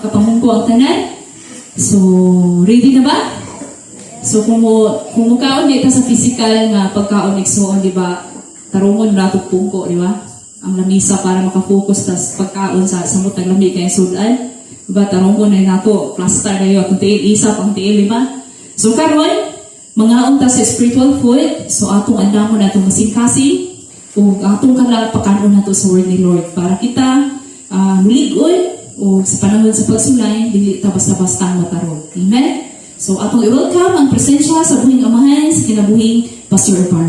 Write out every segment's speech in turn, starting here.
makapamungko ang tanan. So, ready na ba? So, kung mukaon dito sa physical nga pagkaon igsoon, di ba? Tarungon na itong pungko, di ba? Ang lamisa para makafocus tas pagkaon sa samot ng lami kaya sudan. Di ba? Tarungon na nato, plaster na yun. Kung tiil isa, pang tiil lima. So, karon mga unta sa spiritual food, so atong andamon na itong masingkasing, o atong kalapakanon na ito sa word ni Lord para kita muligon o sa panahon sa pagsulay, dili ta basta-basta mataron. Amen? So, atong i-welcome ang presensya sa buhing amahan sa kinabuhing Pastor Bar.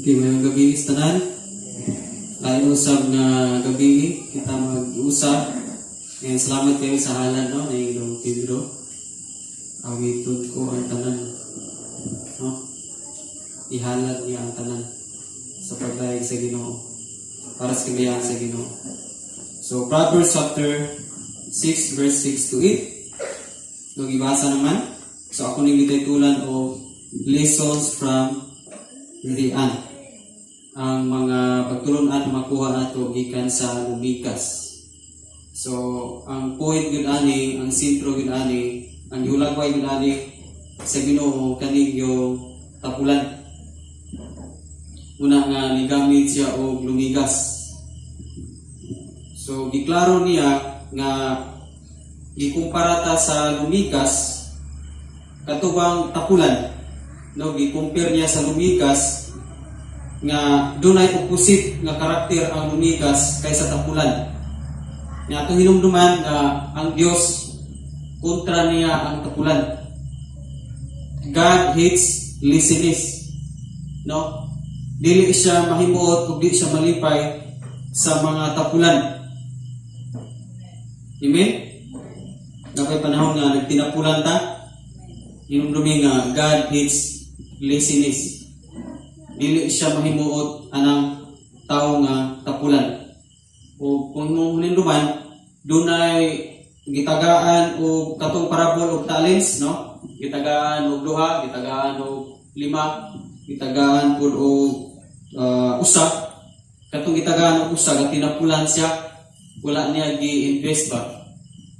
Okay, mayroong gabi istanan. Lain usab na gabi kita mag-usap. Ngayon, salamat kayo sa halan, no? Na yung Pedro. Awitud ko ang tanan. No? Ihalad niya ang tanan sa paglayag sa Ginoo. Para sa kabayaan sa Ginoo. So, Proverbs chapter 6, verse 6 to 8. Nung ibasa naman. So, ako nang gititulan o lessons from the end. Ang mga pagtulon-an makuha nato gikan sa lumikas. So, ang point gyud ani, ang sentro gyud ani, ang hulagway gyud ani sa Ginoo kaning yung tapulan. Una nga nigamit siya og lumigas. So, giklaro niya nga gikumpara ta sa lumigas katubang tapulan. No, gikumpare niya sa lumigas nga dunay opposite nga karakter ang lumigas kaysa tapulan. Nga atong hinumduman nga ang Dios kontra niya ang tapulan. God hates laziness. No? Dili siya mahimuot ug di siya malipay sa mga tapulan. Amen? Napay panahon nga nagtinapulan ta, hinumdumi nga God hates laziness. Dili siya mahimuot anang tao nga tapulan. O kung hinumduman, dunay gitagaan o katong parabol og talents, no? Gitagaan og duha, gitagaan og lima, gitagaan pud og usa. Katong gitagaan og usa, nga tinapulan siya, wala niya gi-invest ba.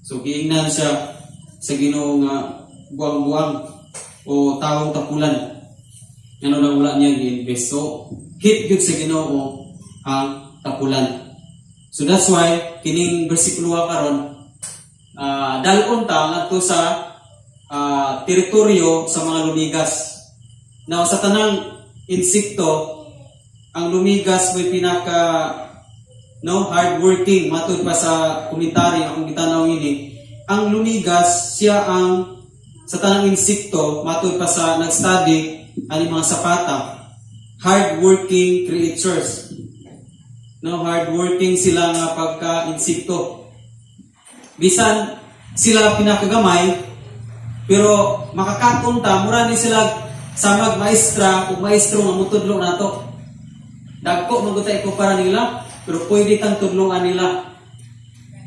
So giingnan siya sa Ginoo nga buang-buang o taong tapulan. Ano lang wala niya gi-invest. So hit gyud sa Ginoo ang tapulan. So that's why kining bersikulo karon dalon ta ngadto sa teritoryo sa mga lumigas. Now sa tanang insekto, ang lumigas may pinaka hardworking, matud pa sa komentary akong gitanaw ini. Ang lumigas siya ang sa tanang insekto, matud pa sa nag-study ani mga sapata, hardworking creatures. No, hardworking sila nga pagka-insekto. Bisan sila pinakagamay, pero makakatunta, mura ni sila sa magmaestra o maestro nga mutudlo nato. Dagko magutay ko para nila, pero pwede tang tudloan nila.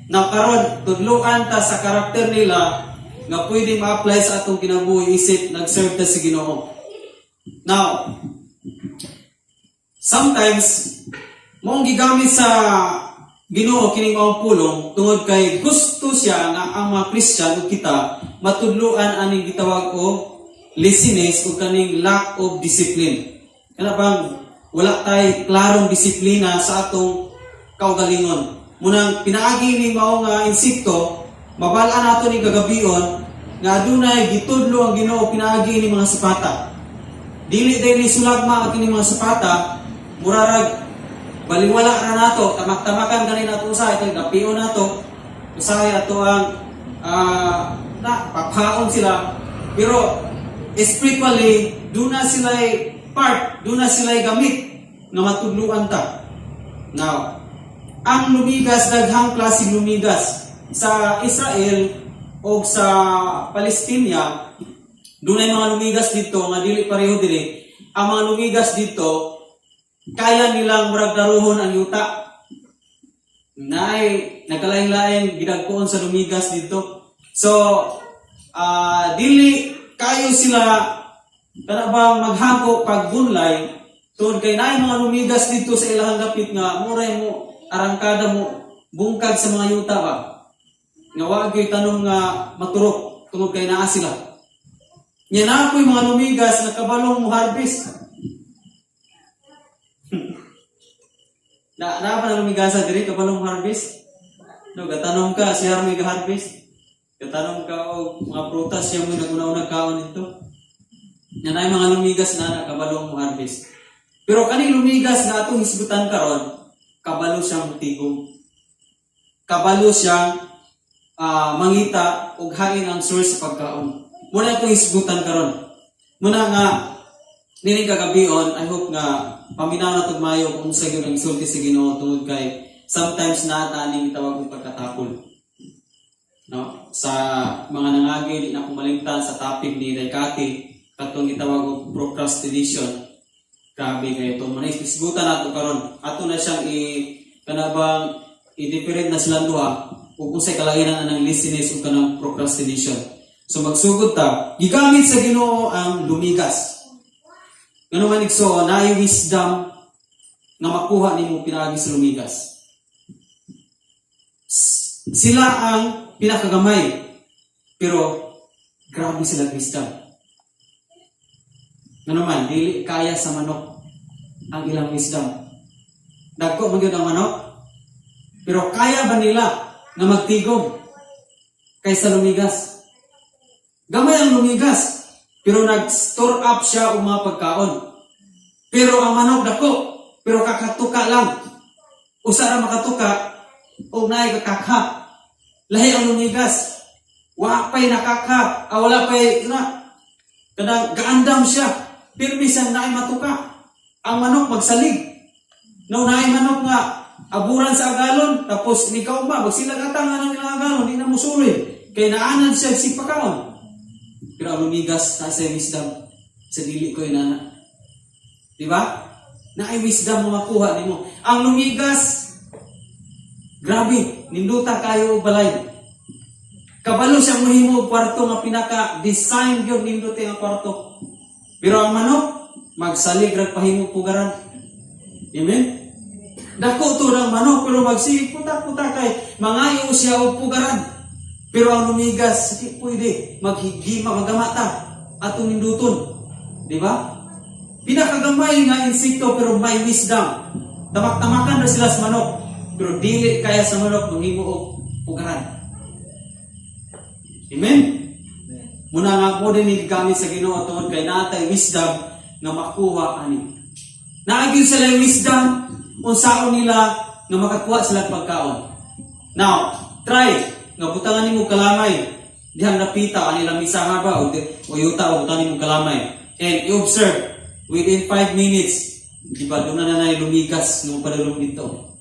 Now karon tudloan ta sa karakter nila nga pwede ma-apply sa atong kinabuhi isip nag-serve ta sa Ginoo. Now, sometimes mong gigamit sa Ginoo kining maong pulong tungod kay gusto siya nga ang mga Christian o kita matudloan aning gitawag o laziness o kaning lack of discipline. Kana bang wala tay klarong disiplina sa atong kaugalingon. Munang pinaagi ni mao nga insekto, mabalaan nato ni gagabion nga adunay gitudlo ang Ginoo pinaagi ni mga sapata. Dili day sulagma ang kini mga sapata, murarag balingwala ra nato, tamak-tamakan ganin nato usahay ito, gapion nato, usahay ato ang papaon sila. Pero spiritually, doon na sila part, doon na sila gamit na matudluan ta. Now, ang lumigas, daghang klaseng lumigas sa Israel o sa Palestina, doon ay mga lumigas dito, nga dili pareho dili. Ang mga lumigas dito, kaya nilang muragdaruhon ang yuta. Nagkalain-lain, gidagkoon sa lumigas dito. So, dili kayo sila, kada bang maghangko pag bunlay, Tungod kay naay mga lumigas dito sa ilahang dapit nga muray mo arangkada mo bungkag sa mga yuta ba. Nga wa gyud tanong nga maturok tungod kay naa sila. Nya na ako'y mga lumigas nga kabalong mo harvest. na pa na lumigasa diri kabalong mo harvest. No, gatanong ka siya may ga-harvest. Gatanong ka og mga prutas siya mo naguna-una kaon dito. Nya naay mga lumigas na kabalong mo harvest. Pero kaning lumigas na atong hisgutan karon, kabalo siyang tigom. Kabalo siyang mangita og hain ang source sa pagkaon. Muna itong hisgutan karon. Muna nga nining kagabion, I hope nga paminaw na tugmayo kung sa gyud ang isulti sa Ginoo tungod kay sometimes naata ning tawag og pagkatapol. No? Sa mga nangagi di na kumalingtan sa topic ni Daikati katong gitawag og procrastination. Grabe kay ito. Manay hisgutan nato karon. Ato na siyang kanabang i-different na silang duha ug unsay kalahiran anang laziness ug kanang procrastination. So magsugod ta, gigamit sa Ginoo ang lumigas. Ngano man igso naay wisdom nga makuha nimo pinaagi sa lumigas. Sila ang pinakagamay pero grabe sila wisdom. Ngano man dili kaya sa manok ang ilang wisdom. Dagko man gyud ang manok pero kaya ba nila nga magtigom kaysa lumigas? Gamay ang lumigas, pero nag-store up siya o mga pagkaon. Pero ang manok dako, pero kakatuka lang. Usa ra makatuka, o naay kakakha. Lahi ang lumigas. Wa pa'y nakakha, wala pa'y kadang gaandam siya. Pero bisan naay matuka. Ang manok magsalig. No naay manok nga aburan sa agalon, tapos ikaw ba, magsilagatang nga ng ilang agalon, hindi na musuloy. Kaya naanan siya si pagkaon. Pero ang lumigas, nasa wisdom, sa dili ko inana. Diba? Naay wisdom mo makuha ni mo. Ang lumigas, grabe, ninduta kayo o balay. Kabalo siya mohimo kwarto nga pinaka-design yun, ninduta ang kwarto. Pero ang manok, magsalig pahimo pugaran. Amen? Dako to ng manok, pero magsig putak-putak kay mangayo siya o pugaran. Pero ang lumigas, hindi pwede. Maghigima, magamata. Atong ninduton. Di ba? Pinakagamay nga insekto pero may wisdom. Tamak-tamakan na sila sa manok. Pero dili kaya sa manok manghimo og pugaran. Amen? Muna nga po din gamit sa Ginoo tungod kay natay wisdom nga makuha ani. Naagil sila yung wisdom unsaon nila nga makakuha sila pagkaon. Now, try nga butangan nimo kalamay dihang napita kanila misaha ba o yuta o butangan nimo kalamay and you observe within 5 minutes di ba doon na lumigas nung padulong dito.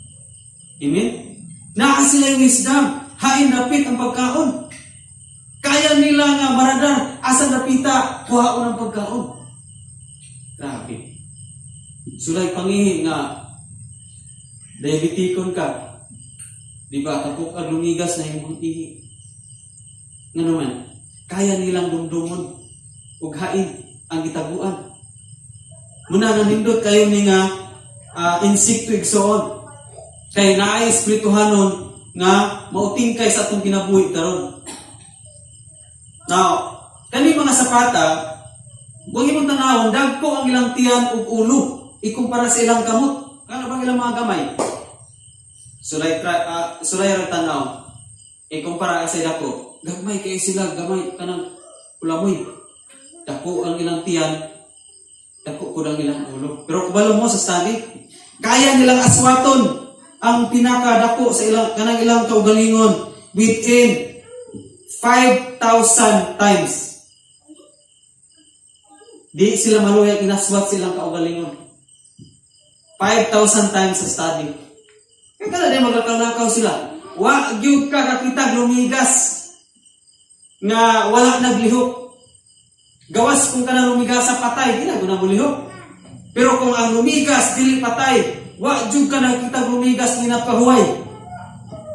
Amen? Naa sila yung wisdom, hain napit ang pagkaon, kaya nila nga maradar asa napita kuhaon ang pagkaon. Grabe. Sulay pangihin nga diabetikon ka. Diba, kapag ang lumigas na yung ihi. Nga naman, kaya nilang dumdumon ug hain ang gitaguan. Muna nga nindot kayo ni nga insekto igsoon. Kay naay espirituhanon nga mauting kay sa atong kinabuhi karon. Now, kani mga sapata, kung imong tanawon, dagko ang ilang tiyan ug ulo ikumpara sa ilang kamot. Kano bang ilang mga gamay? Sulay ra tanaw. Kumpara sa dako, gamay kay sila, gamay kanang ulamoy. Dako ang ilang tiyan, dako ko ang ilang ulo. Pero kubalo mo sa study, kaya nilang aswaton ang pinakadako sa ilang kanang ilang kaugalingon within 5,000 times. Di sila maluyag inaswat silang kaugalingon. 5,000 times sa study. Kaya kada din magkakalakaw sila. Wa gyud ka kakitag lumigas nga wala naglihok. Gawas kung kanang lumigas sa patay, di na bulihok. Pero kung ang lumigas dili patay, wa gyud ka nakitag lumigas ni napahuway.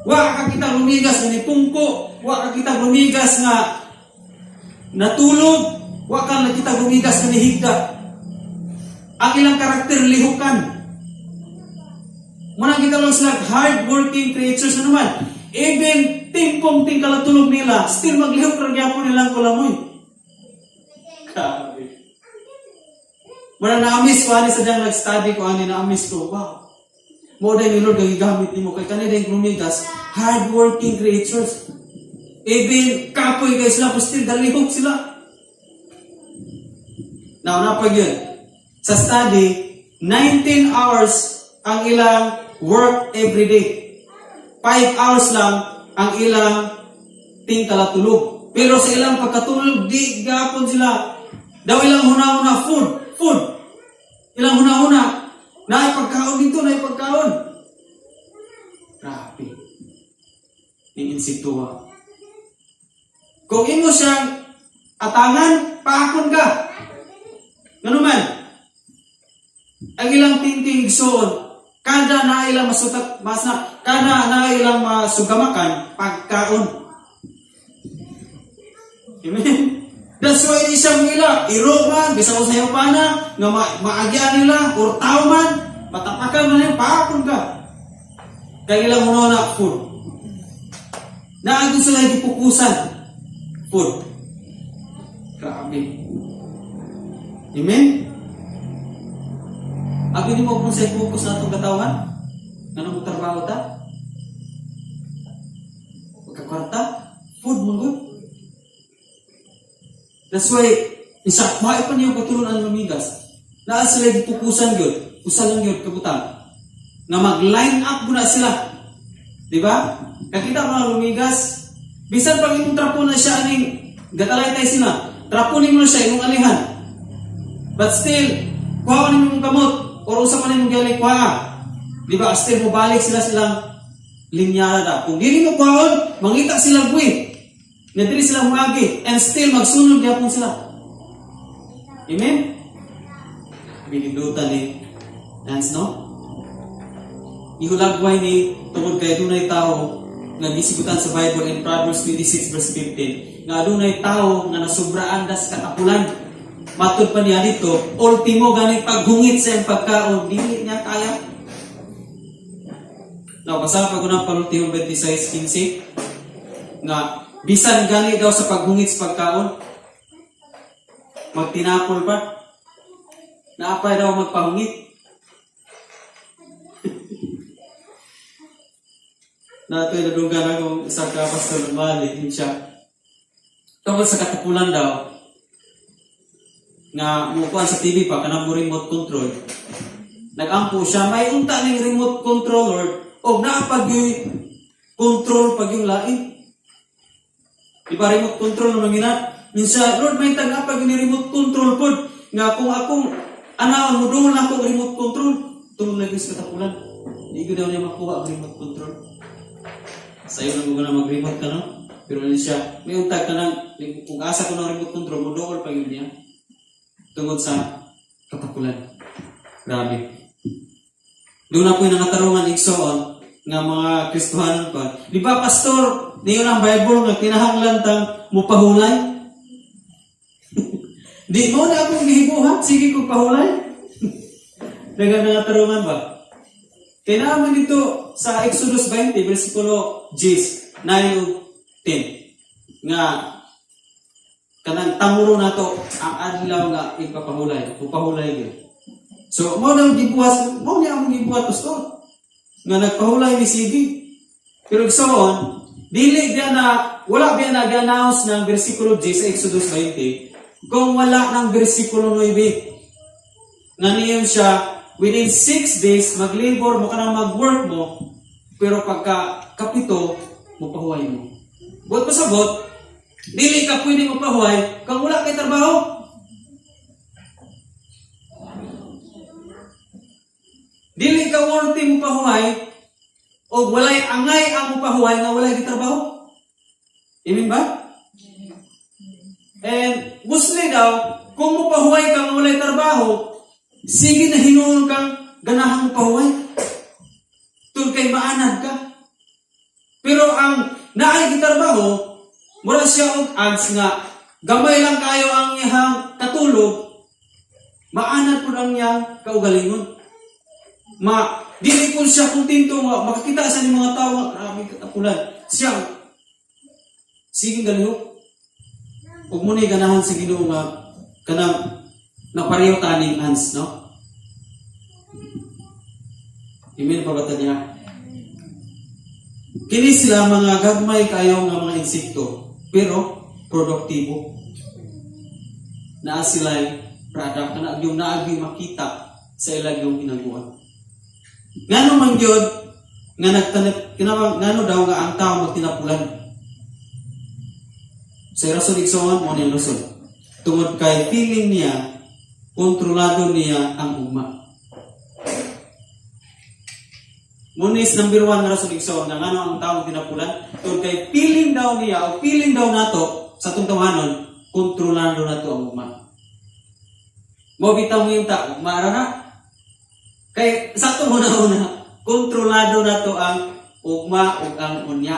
Wa ka kitag lumigas ni pungko, wa ka kitag lumigas nga natulog, wa ka nakitag lumigas ni higda. ang ilang karakter lihukan. Muna kita lang sila hard-working creatures na naman. Even timpong kalatulog nila, still maglihok rin yapon nilang kulamoy. Grabe. Muna na-amiss ko, ani sa diyang nag-study ko, ani na-amiss ko, wow. Mo dahil ni Lord, gagamit ni mo, kay kanina yung lumigas, hard-working creatures. Even kapoy guys sila, still dalihok sila. Now, napag yun. Sa study, 19 hours ang ilang work every day. 5 hours lang ang ilang tingkalatulog. Pero sa ilang pagkatulog, di gapon sila. Daw ilang huna-huna, food. Ilang huna-huna, naipagkaon dito, naipagkaon. Grabe. Iinsituwa. Kung imo siyang atangan, paakon ka. Ganun man. Ang ilang tingting igsoon, kada na ilang masutak, kada na ilang masugamakan, pagkaon. Amen? That's why isang nila, iro man, bisa ko sa'yo pa na, nga maagyan nila, or tao man, matapakan man yan, paakon ka. Kaya ilang muna na food. Naagin sila yung pupusan. Food. Grabe. Amen? Abi ni mo kung sa focus na itong katawan? Ano mo trabaho ta? Pagkakwarta? Food mo good? That's why, isa, mahal pa niyo katulong ang lumigas. Naan sila yung pupusan yun. Pusan lang yun, kabutang. Na mag-line up muna sila. Diba? Kakita mo na lumigas. Bisan pag itong trapo na siya, aning, gatalay tayo sila. Trapunin mo na siya, imong alihan. But still, kuha mo mong kamot, or usap mo na mong galing kuha. Diba? Still, mabalik sila silang linyara na. Kung dili mo kuhaon, mangita sila buwi. Nadiri sila mungagi. And still, magsunod niya po sila. Amen? Binidutan ni Lance, no? Ihulagway ni tungod kay dunay tao nga gisigutan sa Bible in Proverbs 26 verse 15 nga dunay tao nga nasubraan das katapulan. Matud pa niya dito, ultimo gani paghungit sa iyang pagkaon, dili niya kaya. Now, basa pa ko ng Palutimo 26:15 nga bisan gani daw sa paghungit sa pagkaon, magtinapol pa. Naapay daw magpahungit. Nato'y nadugan akong isang kapastor balik din siya. Tungkol sa katapulan daw, nga mukuan sa TV pa, kanang mo remote control. Nag-ampo siya, may unta ng remote controller, o naapag yung control pag yung lain. Diba remote control nung nangina? Minsan, Lord, may tag-apag yung remote control po. Nga kung akong, mo doon lang akong remote control, tulong lagi sa katapulan. Hindi ko daw niya makuha ang remote control. Sa'yo lang mo na mag-remote ka, no? Pero hindi siya, may untag ka ng, kung asa ko ng remote control, mo doon pa yun niya. Tungkol sa katapulan. Grabe. Doon na po yung nangatarungan igsoon nga mga Kristohanon pa. Di ba, pastor, niyo ang Bible nga kinahanglan tang mupahulay? Di mo na akong gihibuhat, sige kong pahulay. Dagan nangatarungan ba? Kaya naman dito sa Exodus 20, versikulo 10, 9-10, nga kanang tamuro na to ang adlaw nga ipapahulay, upahulay yun. So, mo na gibuhat, mo niya akong gibuhat, pastor, nga nagpahulay ni Sige. Pero soon, dili diya na, wala biya nag-announce ng versikulo 10 sa Exodus 20, kung wala ng versikulo 9. Nga niyon siya, within 6 days, mag-labor mo ka na mag-work mo, pero pagka kapito, mapahuay mo. Buot pasabot, dili ka pwede mapahuay kung wala kay trabaho. Dili ka worthy mapahuay o walay angay ang mapahuay nga walay kay trabaho. Amen ba? And mostly daw, kung mapahuay ka nga walay trabaho, sige na hinuon kang ganahang pahuway. Tul kay maanad ka. Pero ang naay gitarbaho, mura siya og ads nga gamay lang kayo ang ihang katulog, Maanad po lang niyang kaugalingon. Dili po siya kontento nga makakita sa ni mga tao nga grabe katapulan. Siya sige galihok. Ug mo ni ganahan sa Ginoo nga kanang napareho taning ans, no? Amen pa ba niya? Kini sila mga gagmay kayo nga mga insekto, pero produktibo. Naa sila product na yung naagi makita sa ilang yung hinaguan. Ngano man gyud nga nagtanip ngano daw nga ang tao magtinapulan. Sa rason igsoon mo ni Luzon. Tungod kay feeling niya, kontrolado niya ang ugma. Munis number 1 nga rason igsoon nga ngano ang tao tinapulan. Tungod kay feeling daw niya o feeling daw nato sa tungtawanon, kontrolado nato ang ugma. Mo bitaw mo yung ta, ugma ra na. Kay sakto mo na kontrolado na to ang ugma ug ang unya.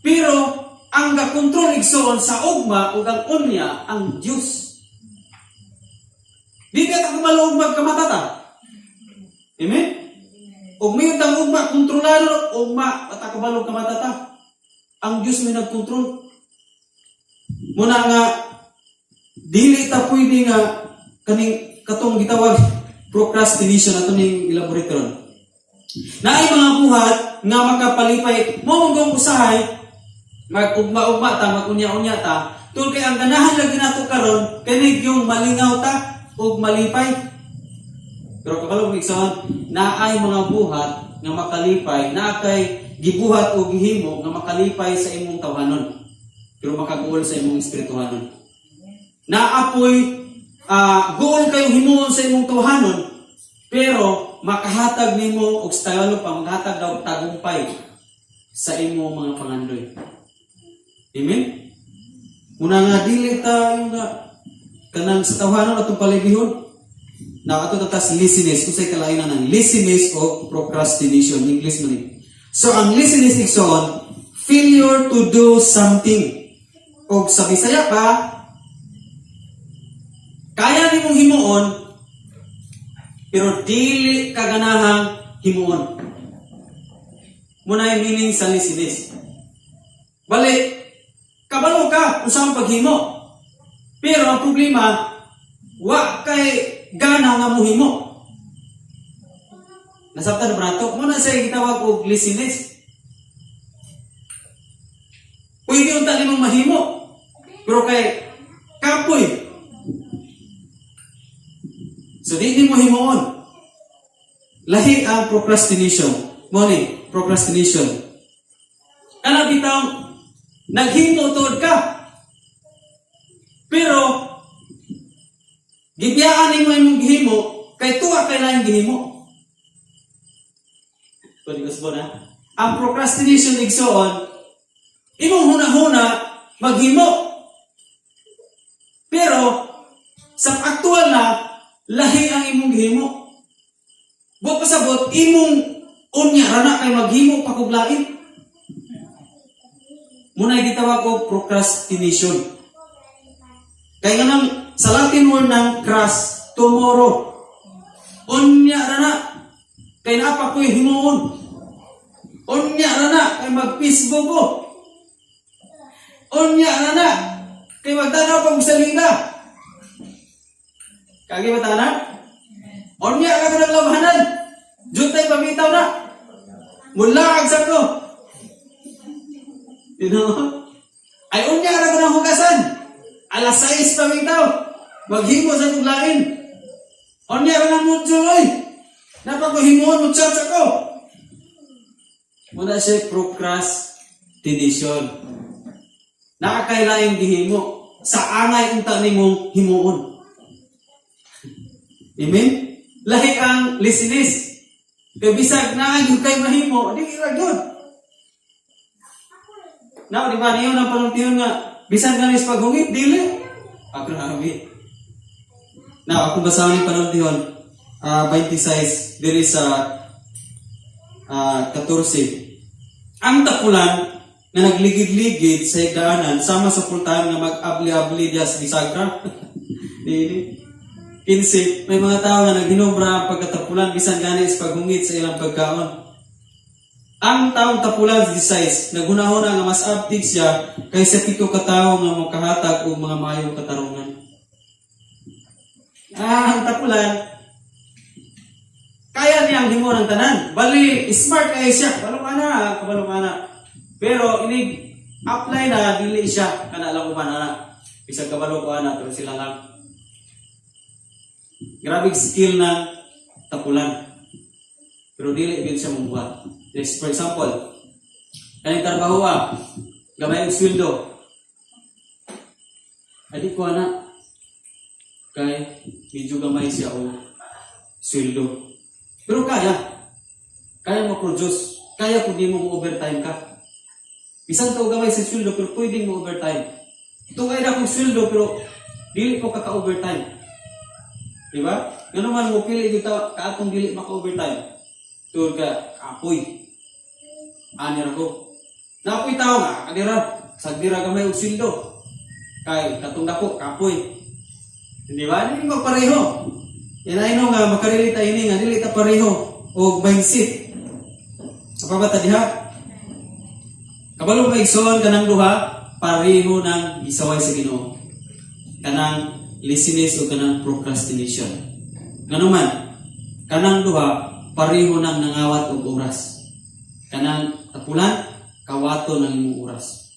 Pero ang gakontrol igsoon sa ugma ug ang unya ang Dios. Di ka kumalog magkamatata. Amen? Ug may tang ugma kontrolado ugma at kumalog kamatata. Ang Dios may nagkontrol. Muna nga dili ta pwede nga kaning katong gitawag procrastination ato ning elaboratoron. Naay mga buhat nga makapalipay mo mong usahay mag-ugma-ugma ta mag-unya-unya ta tungod kay ang ganahan lagi nato karon kani yung malingaw ta ug malipay. Pero kabalo igsoon naay mga buhat nga makalipay na kay gibuhat o gihimo nga makalipay sa imong tawhanon pero makaguol sa imong espirituhanon. Naapoy goal kayo himuon sa imong tawhanon pero makahatag nimo og Tagalog pa makahatag daw tagumpay sa imong mga pangandoy. Amen. Muna nga dili tayo nga kanang sa tawhanon atong palibihon na ato tatas laziness kung say kalainan ng laziness o procrastination English man ni. So ang laziness igsoon failure to do something. Og sa Bisaya pa kaya nimong himuon, pero dili kaganahang himuon. Muna yung meaning sa laziness. Bali, kabalo ka kung saan paghimo. Pero ang problema, wa kay gana nga mo himo. Nasabtan na brato, muna siya gitawag og laziness. Pwede yung tali mong mahimo, pero kay kapoy. So, di mo himuon. Lahi ang procrastination. Moni, procrastination. Ano bitaw, naghimo tuod ka. Pero, gibiyaan mo imong gihimo, kay tuwa kay laing gihimo. Pwede ko na. Ang procrastination igsoon, imong huna-huna, maghimo. Pero, sa aktual na, lahi ang imong gihimo. Buot pasabot, imong unya rana kay maghimo pa kog lain. Muna gitawag og procrastination. Kay ganang sa Latin word ng cras, tomorrow. Unya rana kay naapa ko'y himuon. Unya rana kay mag-Facebook ko. Unya rana kay magtanaw pag salida. Kagi ba tanan? Onya ka ng labanan. Jutay pamitaw na. Mula agsak ko. Ay unya ka ng hugasan. Alas 6 pamitaw. Maghimo sa tuglain. Onya ka ng mutsuloy. Napakuhimuon mutsatsa ko. Muna siya procrastination. Nakakailaing gihimo. Sa angay unta nimong himuon. Amen? Lahi ang laziness. Kaya bisag na ang kay mahimo, di ra gyud. Now, di ba niyo nang panuntiyon nga bisag na nis paghungit dili? Agrabe. Now, akong basahin panuntiyon 26 diri sa 14. Ang tapulan na nagligid-ligid sa higdaanan sama sa pultahan nga mag-abli-abli diya sa bisagra. Dili. 15, may mga tao nga naghinubra ang pagkatapulan bisan gani sa paghungit sa ilang pagkaon. Ang taong tapulan 16, nagunahon nga mas aptig siya kaysa 7 ka tawo nga makahatag og mga maayong katarungan. Ang tapulan, kaya niyang himo ng tanan. Bali, smart kaya siya. Kabalo ana. Pero inig apply na dili siya kana lang uban ana. Bisag kabalo ko ana pero sila lang. Grabe skill ng tapulan. Pero dili gyud siya mabuhat. Yes, for example, kaning trabaho gamay og sweldo. Adi ko ana kay medyo gamay siya og sweldo. Pero kaya mo produce, kaya kung di mo overtime ka. Bisan to gamay sa sweldo pero pwedeng mo overtime. Ito kaya na kong sweldo pero dili ko kaka-overtime. Diba? Ganun man mo pili dito kaatong dili maka-overtime. Tur ka apoy. Ani ra ko. Napoy tao nga kadira sagdira gamay og sweldo. Kay katong dako kapoy. Di ba? Hindi magpareho. Yan ay nga makarelita ini nga dili ta pareho og mindset. Apa ba ta diha? Kabalo maigsoon kanang duha pareho ng gisaway sa Ginoo. Kanang laziness o kanang procrastination. Ngano man kanang duha pareho ng nangawat og oras. Kanang tapulan kawato ng imong oras.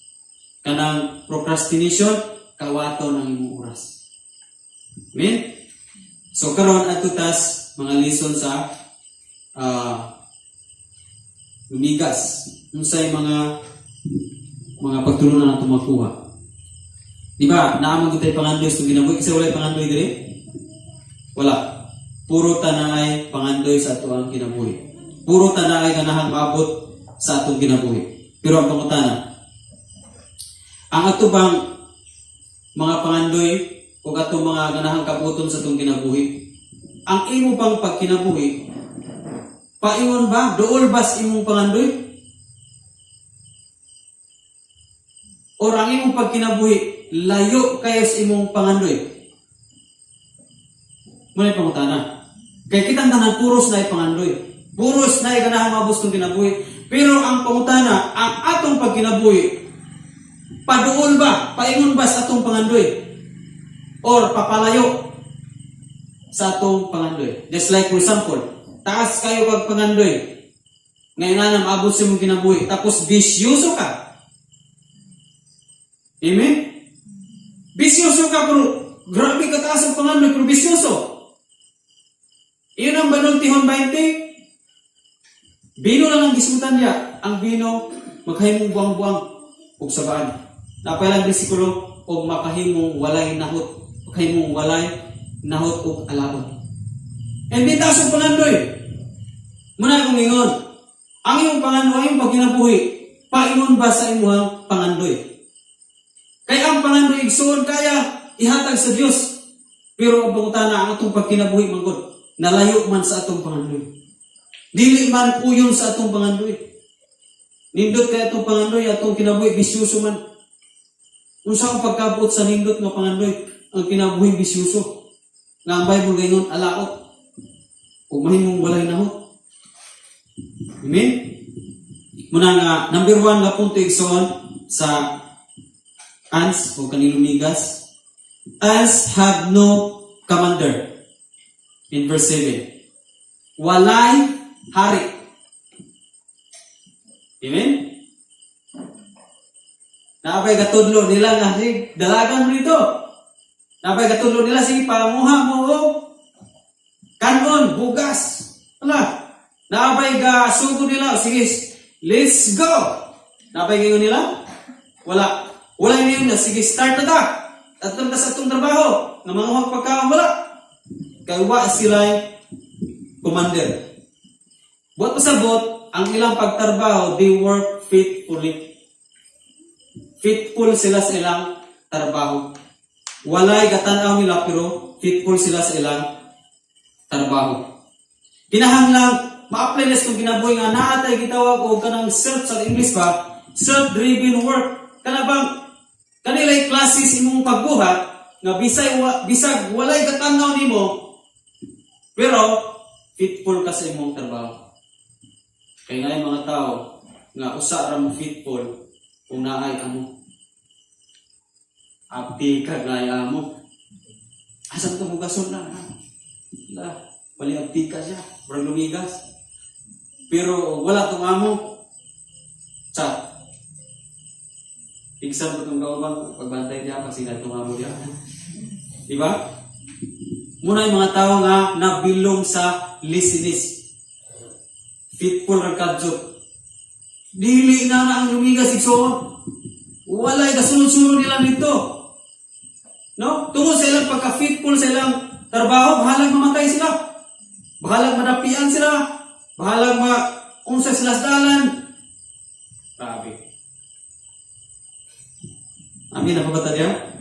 Kanang procrastination kawato ng imong oras. Amen? So karon adto tas mga lesson sa lumigas. Unsay mga pagtulunan nato makuha. Di ba? Naamang kitay pangandoy sa ginabuhi kasi wala pangandoy diri? Wala. Puro tanay pangandoy sa ato ang kinabuhi. Puro tanay ganahang maabot sa atong kinabuhi. Pero ang pangutana, ang ato bang mga pangandoy o atong mga ganahang kabuton sa atong kinabuhi, ang imo bang pagkinabuhi, paingon ba? Dool bas imong pangandoy? O ang imong pagkinabuhi, layo kayo sa imong pangandoy? Muna pangutana. Kaya kitang tanan puros na pangandoy. Puros na ganahang mabos kong kinabuhi. Pero ang pangutana, ang atong pagkinabuhi, paduol ba? Paingon ba sa atong pangandoy? Or papalayo sa atong pangandoy? Just like for example, taas kayo pag pangandoy, ngayon na maabot sa mong kinabuhi, tapos bisyoso ka. Amen? Bisyoso ka, pero grabe ka taas ang pangandoy, pero bisyoso. Iyon ang banultihon 20. Bino lang ang gisutan niya. Ang bino, maghahimong buwang-buwang ug sabaan. Napailang bersikulo, o makahimong walay nahot. Maghahimong walay nahot ug alaon. And di taas ang pangandoy. Muna akong ingon, ang iyong pangandoy, ang iyong pagkinabuhi, paingon ba sa imuhang pangandoy? Kaya ang pangandoy igsoon kaya ihatag sa Dios. Pero ang pangutana, ang atong pagkinabuhi manggod, nalayo man sa atong pangandoy. Dili man puyon sa atong pangandoy. Nindot kay atong pangandoy, atong kinabuhi bisyoso man. Unsa ang pagkabot sa nindot nga pangandoy, ang kinabuhi bisyoso. Nga ang Bible gayon alaot. Ug mahimong walay nahot. Amen. Muna nga number 1 nga punto igsoon sa ants o kanilumigas. Ants have no commander. In verse 7. Walay hari. Amen? Napay katudlo nila nga, sige, dalagan mo nito. Napay katudlo nila, sige, panguha mo o kanon, bugas. Wala. Napay sugo nila, sige, let's go. Napay ngayon nila? Wala. Wala ngayon na, sige, start na ta. Tatong ka sa itong trabaho. Na manguhag pagkaon, wala. Kaya sila commander. Buat pasabot, ang ilang pagtrabaho, they work faithfully. Faithful sila sa ilang trabaho. Walay katanaw nila pero faithful sila sa ilang trabaho. Kinahanglang ma-apply nas kung ginabuhi nga naatay gitawag o kanang self sa English ba, self-driven work. Kana bang kanilay classes imong pagbuhat nga bisag walay katanaw nimo, pero fitful ka sa imong trabaho. Kaya nga yung mga tao nga usa ra mo fitful kung naay amo. Abdi ka gaya mo. Asa mo gason na? Wali abdi ka siya, murag lumigas. Pero wala tong amo. Sa Pigsan mo itong gaubang pagbantay niya kasi natong amo niya. Diba? Muna yung mga tao nga nabilong sa listenis. Fitful rakadjot. Dili na ang lumigas igsoon. Walay kasunod-sunod nila dito. No? Tungod sa ilang pagka-fitful sa ilang trabaho, bahalag mamatay sila. Bahalag madapian sila. Bahalag unsa sila sa dalan. Grabe. Amin na ba niya?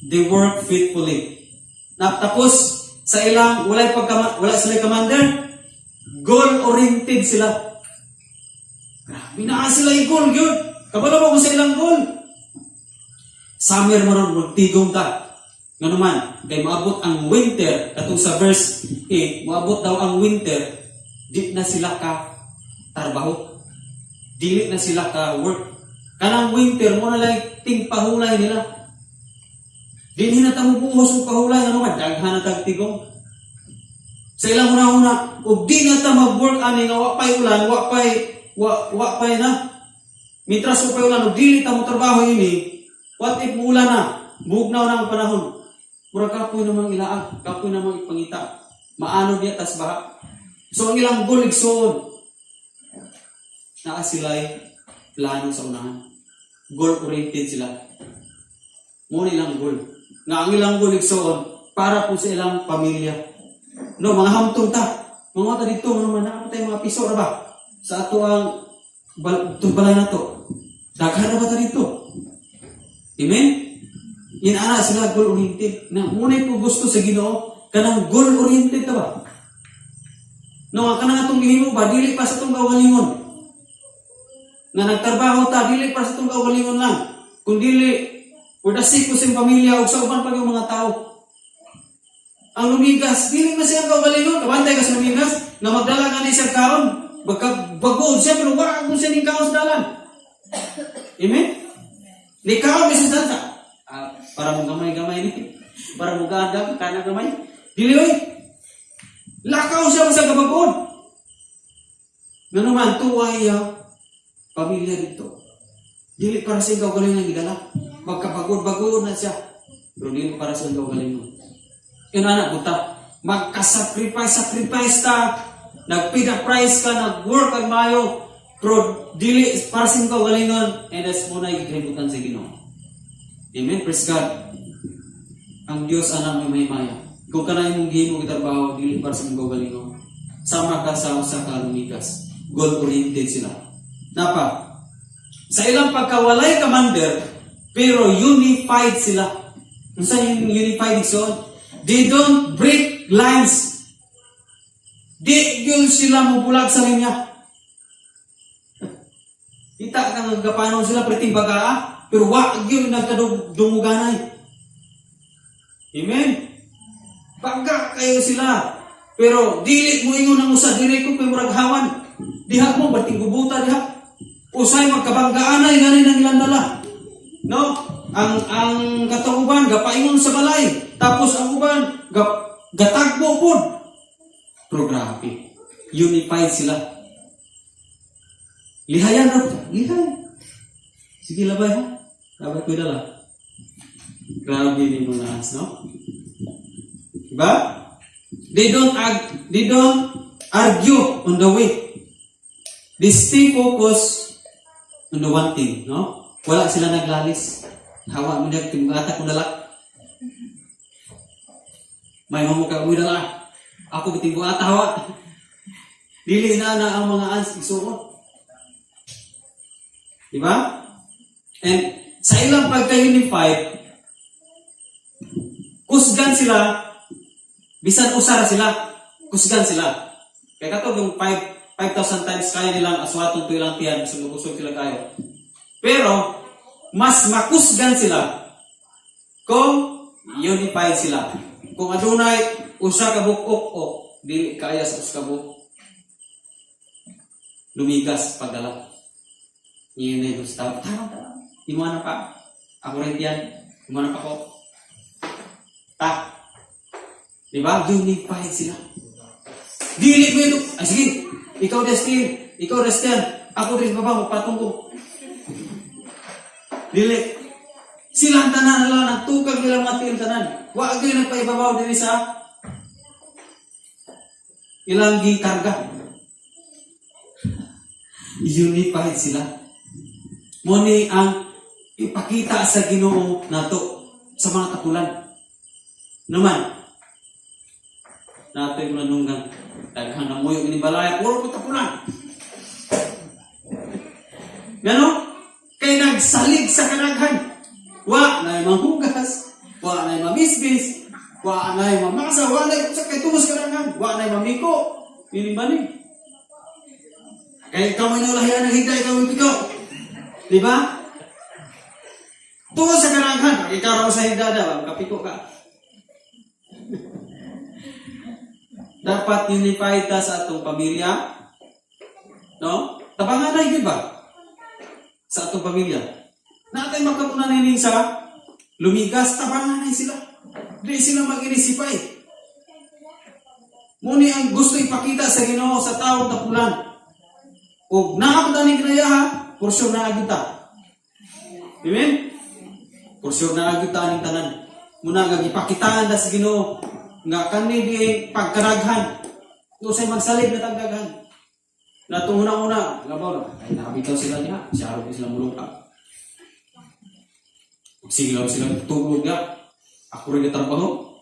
They work faithfully. Tapos sa ilang wala sila commander, goal-oriented sila. Grabe na sila i-goal yun. Kabalo mo sa ilang goal. Summer mo ron, magtigong ka. Nga naman, kay maabot ang winter, katong sa verse 8, maabot daw ang winter, di na sila ka tarbaho. Dili na sila ka work. Kanang winter mo na lang pahulay nila. Dili na tamo buhos og pahulay ano man daghan na tagtigong. Sa ilang una-una, ug di na ta mag-work ani nga wa pay ulan, wa pay na. Mitras ko pay ulan ug dili ta mo trabaho ini. What if ulan na? Bugnaw na ang panahon. Mura kapoy namang ilaag, kapoy namang ipangita. Maano diya tas baha. So ang ilang goal igsoon. Naa sila'y plano sa unahan. Goal-oriented sila. Muna ilang goal. Nga ang ilang goal igsoon para po sa ilang pamilya. No, mga hamtong ta. Mga ta dito, naman nakapatay mga piso na ba? Sa ato ang balay na to. Daghan na ba ta dito? Amen? Inana sila goal-oriented. Na muna po gusto sa Ginoo kanang goal-oriented ta ba? No, kanang atong gihimo ba dili pa sa tong kaugalingon. Nga nagtrabaho ta dili para sa itong kaugalingon lang, kung dili for the sake ko sa pamilya o sa uban pa yung mga tao. Ang lumigas dili man siya kaugalingon, kabantay ka sa lumigas nga magdala nga ni siya kaon, bagod siya pero wala kung siya ning kaon sa dalan. Amen? Ni kaon ni siya sa para mo gamay-gamay ni, para mo gadag kana gamay dili oy lakaw siya sa kabagod. Nga naman tuway pamilya dito. Dili para sa ikaw galing ng idala. Magkapagod-bagod na siya. Pero dili para sa ikaw galing mo. Yun anak, buta. Magka-sacrifice ta. Nagpida price ka, nag-work ang mayo. Pero dili para sa ikaw galing nun. And that's muna ikikributan sa Ginoo. Amen? Praise God. Ang Diyos anak may maya. Kung ka na yung gihimo kitrabaho, dili para sa ikaw galing nun. Sama ka sa usa ka lumigas. Goal-oriented sila. Napa, sa ilang pagkawalay commander, pero unified sila. Kung saan yung unified so, they don't break lines. Di yun sila mubulag sa linya. Kita ka nga gapanon sila preting bagaa, pero wag yun nagkadumuganay. Amen? Baga kayo sila. Pero dili mo ingon ang usa, dili ko pimuraghawan. Diha mo, bating gubuta diha. Usay magkabanggaanay ganin ang ilang dala. No? Ang katong uban gapaingon sa balay. Tapos ang uban gatagbo pud. Pero grabe. Unified sila. Lihayan na. Lihay. Sige labay ha. Labay ko dala. Grabe ni mga as, no? Diba? They don't argue on the way. They stay focused on the one thing, no? Wala sila naglalis. Hawa mo niya, timugata kong dalak. May mamuka mo dala. Ako bitimugata hawa. Dili na ang mga ans isuot. Diba? And sa ilang pagka-unified, kusgan sila, bisan usara sila, kusgan sila. Kaya kato yung 5,000 times kaya nilang aswaton to ilang tiyan, bisan magusog sila kayo. Pero, mas makusgan sila kung unified sila. Kung adunay usa ka bukok o di kaya sa usa ka bukok lumigas pagdala. Yun na Gustavo. Tara. Imuana pa. Ako rin yan. Imuana pa ko. Diba? Unified sila. Dili mo ito. Ay sige. Ikaw Destin. Ikaw Destian. Ako rin baba. Patong ko. Dili. Silang tanan lang. Nagtukag nilang mati yung tanan. Huwag kayo nagpaibabaw din sa ilang gikarga. Unified sila. Muni ang ipakita sa Ginoo nato sa mga tapulan. Naman, nato yung nanunggan. Daghang na mo yung inibalaya, puro ko tapulan. Gano? Kay nagsalig sa kanaghan. Wa na yung manghugas, wa na yung mamisbis, wa na yung mamasa, wa na yung sa kay tumus kanaghan, wa na yung mamiko. Ini ba ni? Kaya ikaw may nalahiyan ng higda, ikaw may pikaw. Diba? Tuwa sa kanaghan, ikaw raw sa higda daw, kapiko ka. Dapat unified ta sa atong pamilya. No? Tabangan na yun ba? Sa atong pamilya. Natin magkapunan nining sa lumigas, tabangan na sila. Di sila mag-inisipay. Muni ang gusto ipakita sa Ginoo sa taong tapulan. O nakapita ni kinayaha, for sure na agita. Amen? For sure na agita ng tanan. Muna nga ipakitaan na sa Ginoo nga kani di pagkaraghan. Ito sa'y magsalig na tagaghan. Na itong una-una, labaw na, ay nakabitaw sila niya, siyaro ko silang mulong ka. Magsigilaw silang tulog nga. Ako rin natrabaho.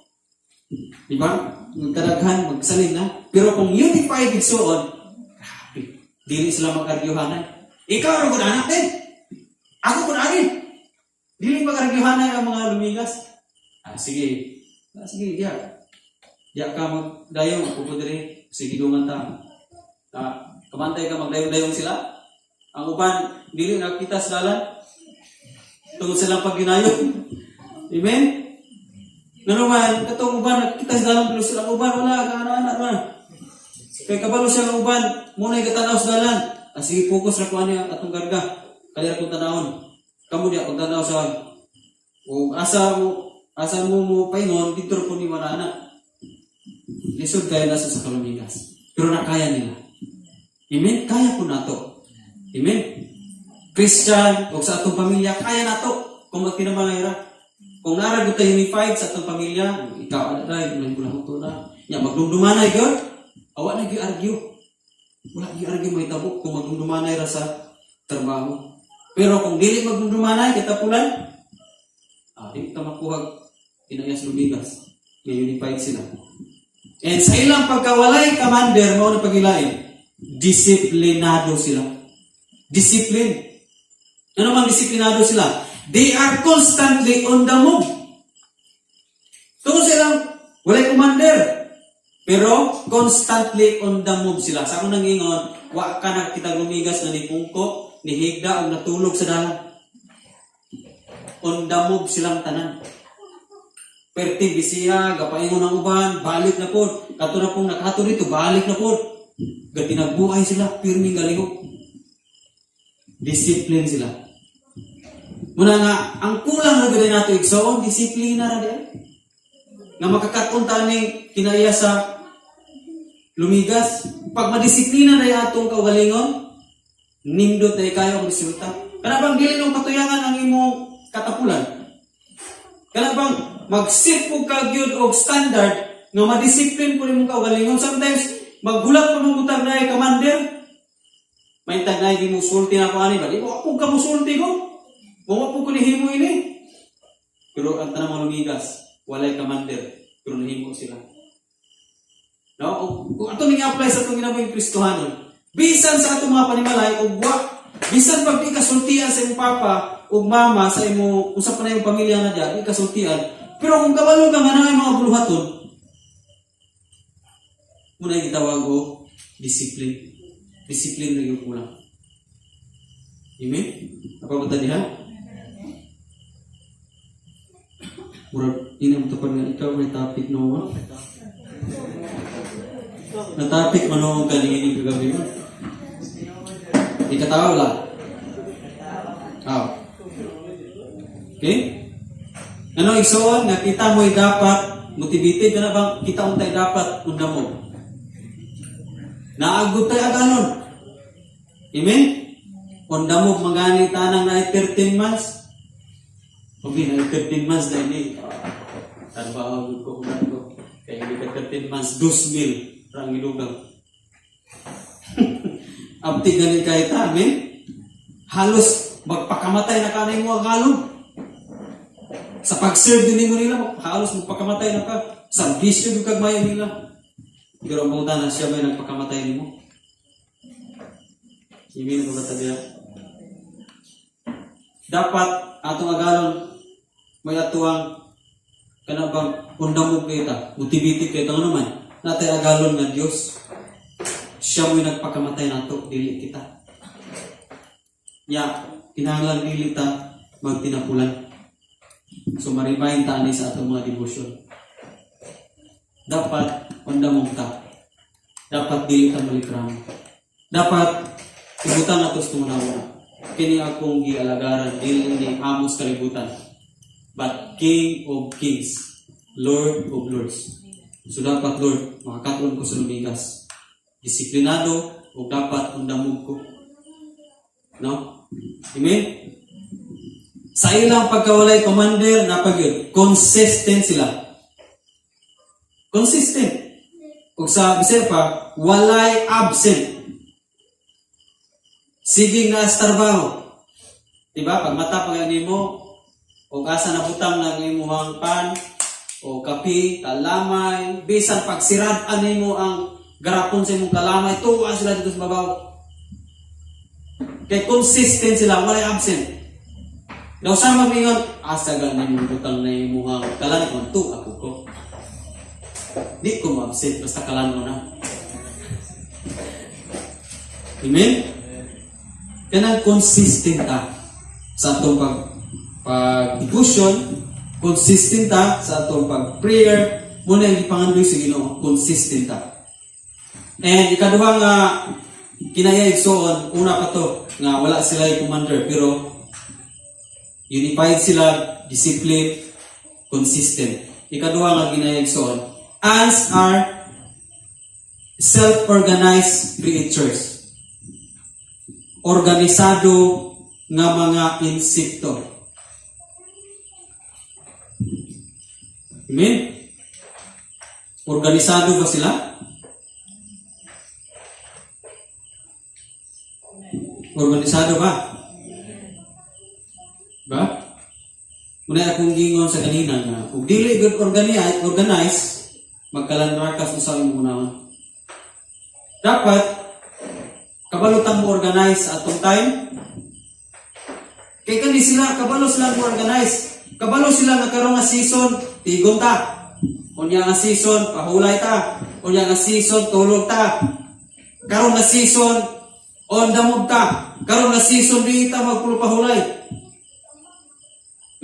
Diba? Magkaraghan, magsalig na. Pero kung unified igsoon, dili sila mag-argyuhanan. Ikaw rin ko na anak din. Ako ko na rin. Dili mag-argyuhanan ang mga lumigas. Sige. Sige, diya. Diya ka magdayong. Ako po diri. Sige, dungan ta. Kamantay ka, magdayong-dayong sila. Ang uban, dili nakita sa dalan. Tungkol silang pag-ginayong. Amen? Nanuman, katong uban, nakita sa dalan, pero silang uban, wala, anak-anak man. Kaya kabalo siya ng uban, muna ikatanaw sa dalan. Sige, focus na kuha niya atong garga. Kaya akong tanawon. Kamu niya, kung tanaw sa o asa mo paingon, dito po ni manana. Lisod kaya nasa sa kalumigas. Pero nakaya nila. Amen? Kaya po na to. Amen? Christian, o sa atong pamilya, kaya na to. Kung magpinamalera. Kung naragot tayo unified sa atong pamilya, ikaw, aday, ilan ko lang ito na. Ya, magdumdumanay, God. Awa na gi-argue. Wala gi-argue may tabok kung magdumdumanay ra sa trabaho. Pero kung dili magdumdumanay, katapulan, di ka makuhag inayas lumigas. Kaya unified sila. And sa ilang pagkawalay commander, mo na pagilain, disiplinado sila. Discipline. Ano man disiplinado sila? They are constantly on the move. Tungkol silang walay commander. Pero, constantly on the move sila. Sa akong nangingon, wa ka nakita lumigas na ni Pungko, ni Higda, o natulog sa dalan. On the move silang tanan. Perti, bisiya, gapaingon ng uban, balik na po. Kato na pong nakato rito, balik na po. Gati nagbuhay sila, pirming galihok. Discipline sila. Muna nga, ang kulang na gano'n nato igsoon, disiplina na din. Nga makakatunta ni kinaya sa lumigas. Pag madisiplina na yung atong kaugalingon, nindot na ikayo ang resulta. Kana bang dili ng katuyangan ang imong katapulan? Kana bang mag-set po ka-gyud o standard nga madisiplin po imong kaugalingon? Sometimes, maghulat po mong butag na commander. May tag na hindi mo sulti na po ani ba? Di mo ako ka mo sulti ko. Mga po ko nihimo ini. Pero ang tanang mga lumigas, walay commander. Pero nahimo sila. No? Kung ito nang i-apply sa itong ginabang Kristohanon, bisan sa itong mga panimalay, o bisan pag di kasultian sa imong papa, o mama, sa imo, usap na yung pamilya na dyan, di kasultian, pero kung kabalo ka nga na mga buluhaton, muna yung gitawag o discipline. Discipline na yung kulang. Amen? Napabata diha? Murag, inamtapad nga ikaw may topic no. Na topic mo no kanini kagabi mo. Ikatawa lang. Okay? Ano igsoon nga kita mo'y dapat motivated ka na bang kita untay dapat unda mo. Naagud tay aganon. Amen? Unda mo mangani tanang na 13 months. Okay, na 13 months na ini. Trabaho ko ko. Kaya hindi ka 13 months 2,000 rang ilugang. Abti ganin kahit amen. Halos magpakamatay na kanay mo ang halong. Sa pag-serve din mo nila, halos magpakamatay na ka. Sa bisyo yung kagmayo nila. Pero ang punta na siya may nagpakamatay mo. Ibig na ba tayo? Dapat atong agalon may atuang kanabang undang mo kita, motivated kita naman. Natay agalon nga Dios. Siya may nagpakamatay nato, dili kita. Ya, kinahanglan dili ta magtinapulan. So maribayin ta ani sa atong mga devotion. Dapat undang mo ta. Dapat dili ta malikram. Dapat ibutan nato sa tumunawa. Kini akong gialagaran dili ni amos kalibutan, but King of Kings, Lord of Lords. So dapat Lord, makakatulong ko sa lumigas. Disiplinado o dapat undamog ko. No? Amen? Sa ilang pagkawalay commander, napag-yun, consistent sila. Consistent. O sa bisaya pa, walay absent. Sige nga sa trabaho. Diba? Pag mata pag mo, o asa na butang ng imuhang pan, o kapi, kalamay, bisan pag sirad mo ang garapon sa imong kalamay, tuwa sila dito sa babaw. Kaya consistent sila, walay absent. Daw sama mingon, asa ganin yung butang na imuhang kalamay, to ako ko. Di ko ma-absent, basta kalan mo na. Amen? Kaya consistent ta sa atong pag-devotion, consistent ta sa atong pag-prayer, muna yung ipangandoy sa Ginoo, consistent ta. And ikaduha nga kinaya igsoon, una pa to, nga wala sila yung commander, pero unified sila, discipline, consistent. Ikaduha nga kinaya igsoon, ants are self-organized creatures. Organisado nga mga insekto. Amen? Organisado ba sila? Organisado ba? Ba? Muna akong gingon sa kanina na kung dili good organize, magkalandrakas sa imong unahon. Dapat kabalutan mo organize atong time. Kay kani sila, kabalo sila mo organize. Kabalo sila nga karon nga season, tigon ta. Unya nga season, pahulay ta. Unya nga season, tulog ta. Karon nga season, on damog ta. Karon nga season, di ta magpulpahulay.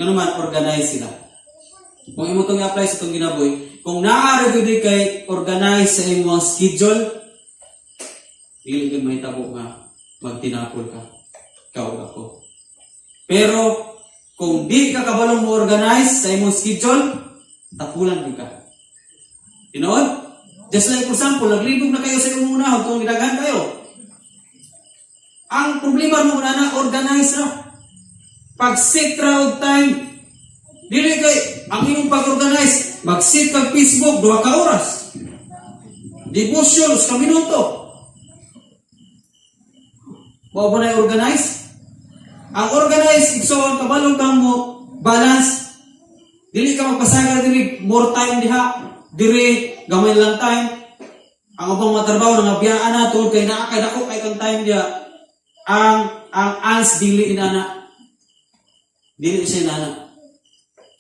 Nga naman, organize sila. Kung imo itong i-apply sa itong ginaboy, kung naaari ko kay organize sa imong schedule, dili ka mahitabo nga magtinapol ka. Ikaw ako. Pero, kung di ka kabalong mo organize sa imong schedule, tapulan ka. Tinood? Just like for example, naglibog na kayo sa imong unahon kung gidaghan kayo. Ang problema mo na organize ra. Pag-set ra og time, dili kay ang imong pag-organize, mag-set kag Facebook 2 ka oras. Devotions ka minuto. Wa ba na organize? Ang organize, igsoon, kabalong ka mo, balance. Dili ka magpasagar dili, more time diha. Dili, gamay lang time. Ang ubang matrabaho, nangabiyaan na, tuod kay na, kay dako, kay kang time diha. Ang ans, dili inana. Dili siya inana.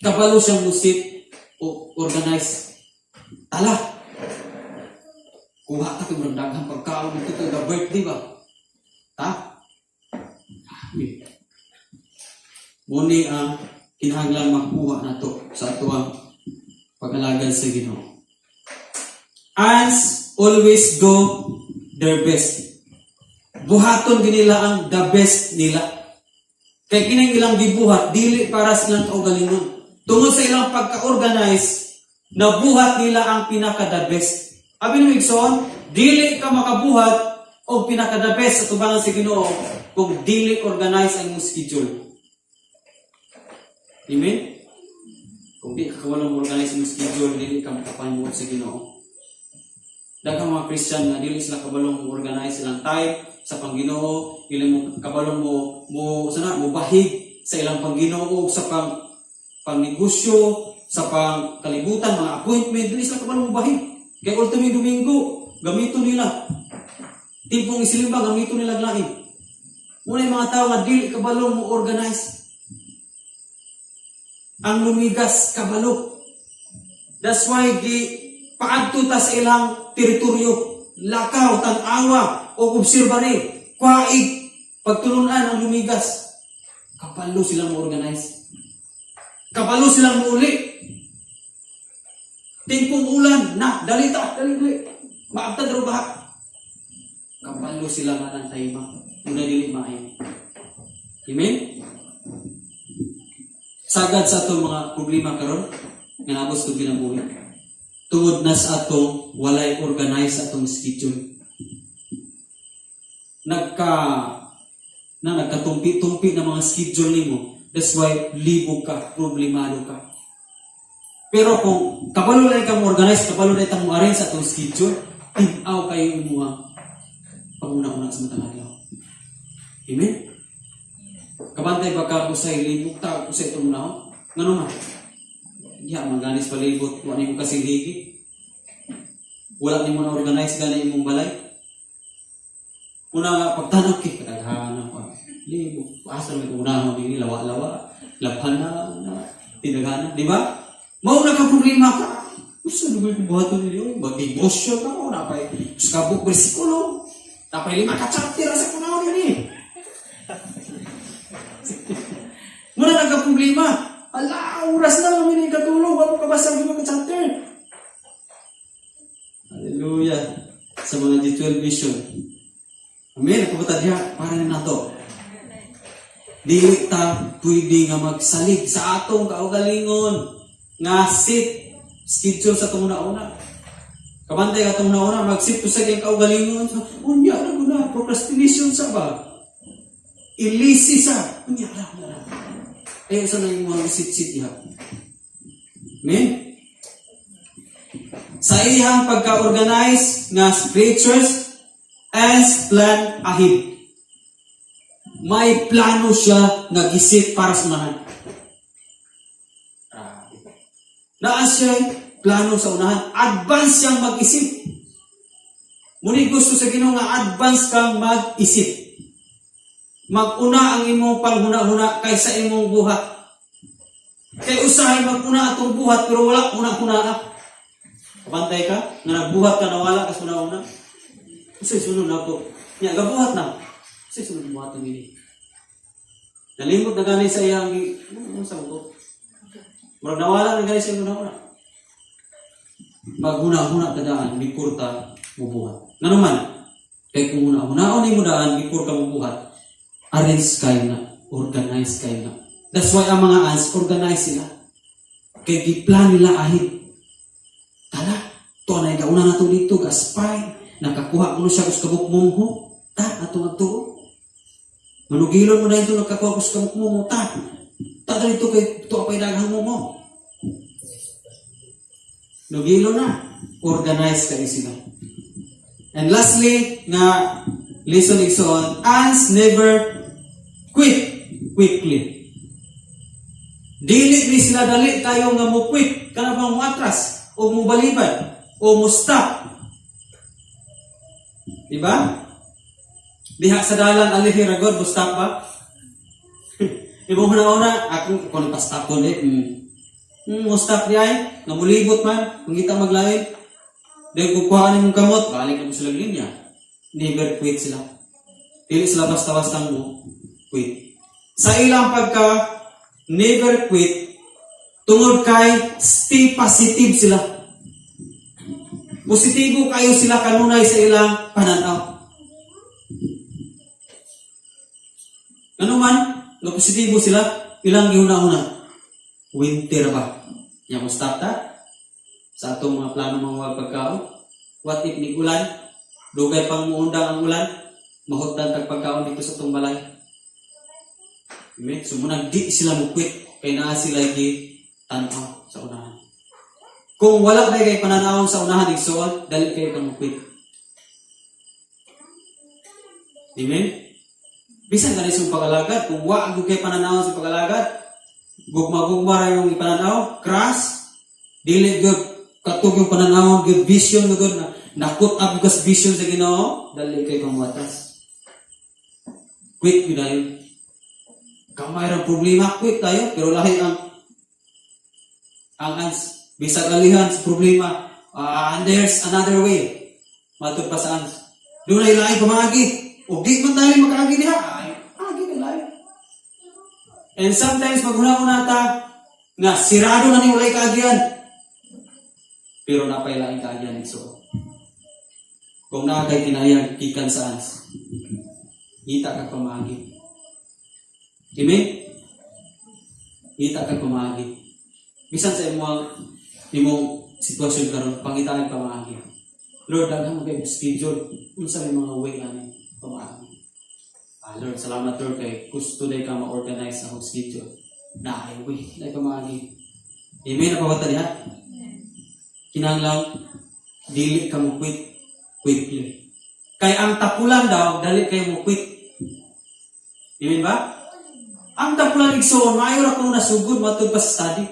Kabalo siyang musit, o organize. Tala. Kuha ka kung daghang pagkaon ito ka birthday ba? Ha? Muni ang kinahanglan makuha nato sa atuang pag-alagad sa Ginoo. Ants always go their best. Buhaton ginila ang the best nila. Kay kining ilang gibuhat dili para silang kaugalingon. Tungod sa ilang pagka-organize, nabuhat nila ang pinaka-the best. Abi ni Igsoon, dili ka makabuhat o pinaka-the best sa tubangan sa Ginoo kung dili organize ang iyong schedule. Amen? Kung di ka walang organize ang iyong schedule, dili ka makapanuot sa Ginoo. Daghang mga Christian nga dili sila kabalong organize silang time sa Pangginoo, dili mo kabalong mo bahig sa ilang Pangginoo sa pangnegosyo, sa pangkalibutan, mga appointment, dili sila kabalong mo bahig. Kaya ultimo Domingo, gamito nila. Timpong isilimba, gamito nila lain. Muna yung mga tao nga dili kabalong mo organize. Ang lumigas kabalo. That's why paadto ta sa ilang teritoryo, lakaw, tan-awa, o obserbare, kwaig, pagtulunan ang lumigas. Kabalo silang mo-organize. Kabalo silang mo-uli. Timpong ulan, dali. Maabtad ro baha. Kabalo sila nga ng tayma. Muna dili maayo. Amen? Sagad sa atong mga problema karon, nga nabos kong ginabuhi. Tungod na sa atong walay organize atong schedule. Nagkatumpi-tumpi na mga schedule nimo. That's why libog ka, problemado ka. Pero kung kabalo na kang organize, kabalo na itang mo-arrange sa atong schedule, tinaw kayo yung mga panguna-una sa matang adlaw. Amen? Kabantay ba ka usay libog ta usay itong unahon? Ngano man? Maganis palibot, wala ni mo kasing higi. Wala ni mo na organize gani imong balay. Una nga pagtanong kadaghanan pa. Libog, asa may unahon ni lawa-lawa, labhan na tinagana, di ba? Mao na ka problema ka. Gusto mo yung buhaton nila, mag-devotion ka mo, napay skabuk bersikulo, napay 5 ka chapter sa kunahon yun eh. Muna nagka-problema. Ala, oras na namin yung katulong. Wala ka basta ang 5 ka chapter. Hallelujah. Sa mga G12 vision. Amen. Pupunta diya, para na nato. Dili ta pwede nga magsalig sa atong kaugalingon. Nga sit. Schedule sa itong una-una. Kabantay ka itong una-una, mag-sit to sa kayong kaugalingon. Unya na muna, procrastination sa ba? Ilisi sa. Unya na. Ayun sa nang mga sit-sit niya. Amen? Sa iyang pagka-organize nga scriptures as plan ahead. May plano siya nga gisip para sa unahan. Naa siya plano sa unahan. Advance siyang mag-isip. Muni gusto sa Ginoo nga advance kang mag-isip. Mag-una ang imong panghuna-huna kaysa imong buhat. Kay usahay mag-una atong buhat pero wala una-huna. Kapantay ka, nga nagbuhat ka na wala kas una-una. Kasi sunod na po. Nga, gabuhat na. Kasi sunod buhat na nili. Nalimot na gani sa iyang ano sa mo? Murag nawala na gani sa iyang una-una. Mag-una-huna tadaan, before ta mubuhat. Nga naman, kay kung una-una ni mo daan, before ka mubuhat, arrange kayo na, organize kayo na. That's why ang mga ants, organize sila. Kaya di-plan nila ahid. Tala, to na ikauna na to dito, gaspay, nakakuha ko siya kus kabukmong atong ato. Manugilon mo na ito, nakakuha kus kabukmong ta dito kay ito apay daghang mo. Nugilon na, organize kayo sila. And lastly, nga, listen on, ants never quit quickly. Dili ni sila dali kayo nga mo quit, kana bang matras o mo balibad o mo stop. Diba? Diha sa dalan alihi ragod mo stop ba? Ibong una ako kung pa-stop ko mo stop niya nga mulibot man, kung kita maglain. Dahil kung kuhaan mong kamot, balik na mo sila linya. Never quit sila. Dili sila basta-basta mo quit. Sa ilang never quit tungod kay stay positive sila. Positibo kayo sila kanunay sa ilang pananaw. Ano man, nga positibo sila, ilang gihuna-una. Winter ba? Nya ko stop ta? Sa atong mga plano mga pagkaon. What if ni ulan? Dugay pang muundang ang ulan? Mahutdan tag pagkaon dito sa atong balay. Amen? So muna di sila mukwit. Kaya naa sila gi tanaw sa unahan. Kung wala na kay pananawon sa unahan igsoon, dali kayo kang mukwit. Amen? Bisan ka na isang pag-alagad, kung wag kay pananawon sa pag-alagad, gugma-gugma rin yung ipananaw, crash, dili good, katug yung pananawon, good vision, good, nakut up yung vision sa Ginoo, dali kayo kang watas. Quit yun na yun. Kamay rin problema, quit tayo, pero lahi ang bisag alihan sa problema, and there's another way. Matod pa sa ans. Doon ay lahi pamagi. O di man tayo makaagi niya. Ay, agi na lahi. And sometimes maghuna-una ta nga sirado na ni walay kaagian. Pero napay lahi kaagian so. Kung na kay tinayang kikan sa ans. Kita ka pamagi. Amen? Kita ka pamagi. Bisan sa imong sitwasyon karon pangitaan pamagi. Lord, daghan mo kay schedule unsa may mga way ani pamagi. Lord, salamat Lord kay gusto day ka ma-organize ang schedule. Na ay way na pamagi. Amen na pawata diha. Kinahanglan dili ka mo quit quickly. Kay ang tapulan daw dali kay mo quit. Amen ba? Ang tapulan igsoon maayo ra kuno nasugod matud pa sa study.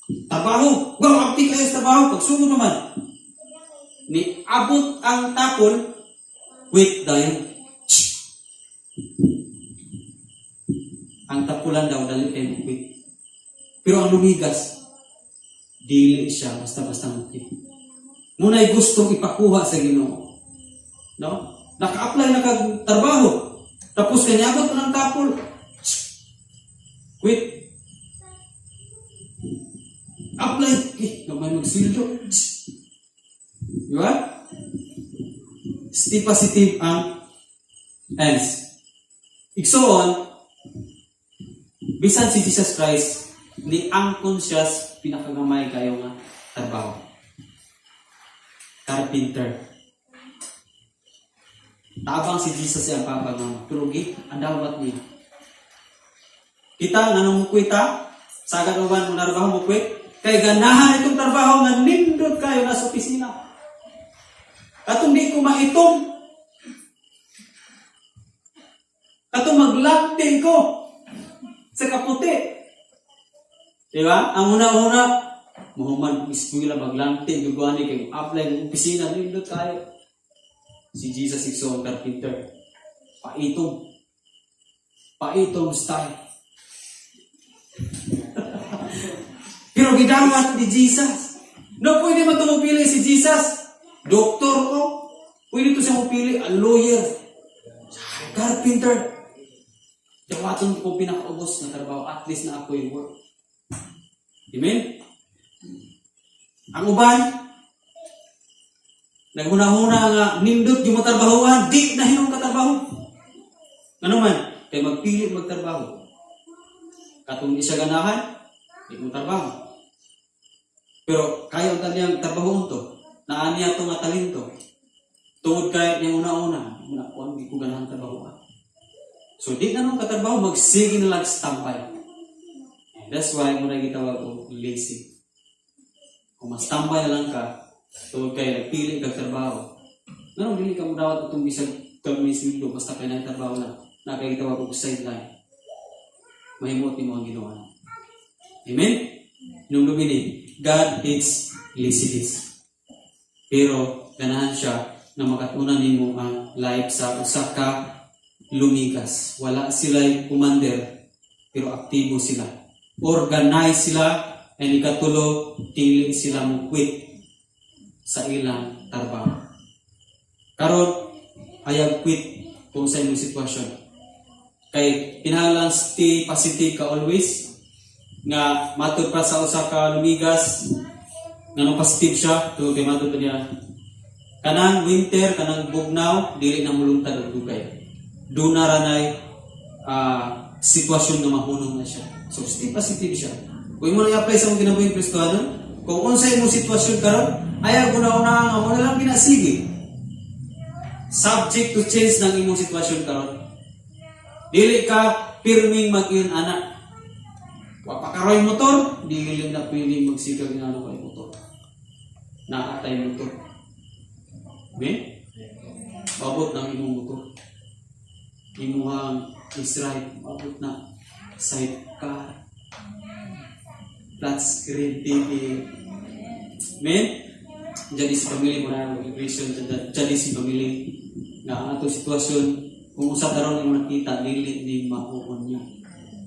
Trabaho, akti kayo sa trabaho, pagsugod naman. Ni abot ang tapol, quit dahil. Ang tapulan daw, dali kayo quit. Pero ang lumigas, dili siya, basta-basta quit. Muna'y gustong ipakuha sa Ginoo. No? Naka-apply na kag-trabaho. Tapos kanyabot ng tapol. Quit. Apply. Naman magsildo. Diba? Stay positive ang ends. Igsoon, bisan si Jesus Christ, ni ang conscious pinakagamay kayo nga trabaho. Carpenter. Tabang si Jesus ang papagam. Pero ang dapat niya. Kita, nanong mukwita, sagad uban mo narbaho mukwit, kay ganahan itong trabaho nga nindot kayo na sa opisina. Katong di ko maitom. Katong maglanting ko sa kaputi. Diba? Ang una-una, Muhammad iskwila maglanting, gugani kay apply ng opisina, nindot kayo. Si Jesus Ikson Carpenter. Paitong. Paitong style. Pero gidawat ni Jesus. No, pwede man ito mapili si Jesus. Doktor ko. Pwede ito siya mapili. A lawyer. Carpenter. Dawatin ko pinakaubos na trabaho. At least na ako yung work. Amen? Ang uban, naghuna-huna nga nindot yung matrabahoan. Di na hinong katrabaho. Ano man? Kaya magpili magtrabaho. Katong di siya ganahan, di mo trabaho. Pero kaya ang taniyang trabaho ito, naan niya ito nga talento. Tungod kaya niya una-una, muna ko ang di ko ganahan trabaho. So di na nung katrabaho, magsige na lang stampay. And that's why muna gitawag ko lazy. Kung mas-tambay na lang ka, tungod kaya nagpili kag trabaho. Nanong dili ka mo dawat itong bisag kami sweldo, basta kaya na trabaho lang. Na kaya gitawag ko sideline. Mahimot mo ang ginawa. Amen? Nung lumini, God hates laziness. Pero ganahan siya na makatunan nimo ang life sa usa ka lumigas. Wala sila'y commander, pero aktibo sila. Organize sila, and ikatulo, dili sila mo quit sa ilang trabaho. Karon, ayaw quit kung sa inyong sitwasyon. Kay kinahanglan stay positive ka always. nga matud pa sa usa ka lumigas nganong positive siya to kay matud pa niya kanang winter kanang bugnaw dili na mulungtad og dugay duna ranay sitwasyon nga mahunong na siya so still positive siya kung mo na i-apply sa mong kinabuhi Kristohanon kung unsay mo sitwasyon karon ayaw guna-una nga mo na lang pinasige subject to change ng imong sitwasyon karon dili ka pirming mag-iyon anak wapakaroy motor dili na pwede magsigag nga ano kay motor naatay motor okay babot ng imong motor imuhang Israel babot na sidecar flat screen TV men jadi si pamilya mo na immigration jadi si pamilya nga ato sitwasyon kung usa karon imong nakita dili ni mahuon niya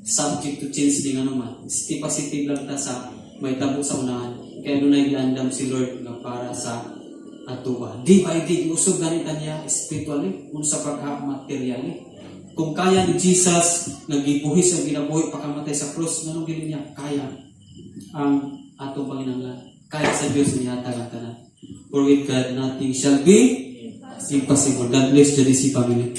subject to change din ano man stay positive lang ta sa may tabo sa unahan kaya dunay giandam si Lord nga para sa atuwa di by di usog ganitan niya spiritually kung sa pagka-materially kung kaya ni Jesus nagibuhis ang ginabuhi pakamatay sa cross nganong dili niya kaya ang atong Panginoon kaya sa Diyos niya tanan for with God nothing shall be impossible. God bless you, si family.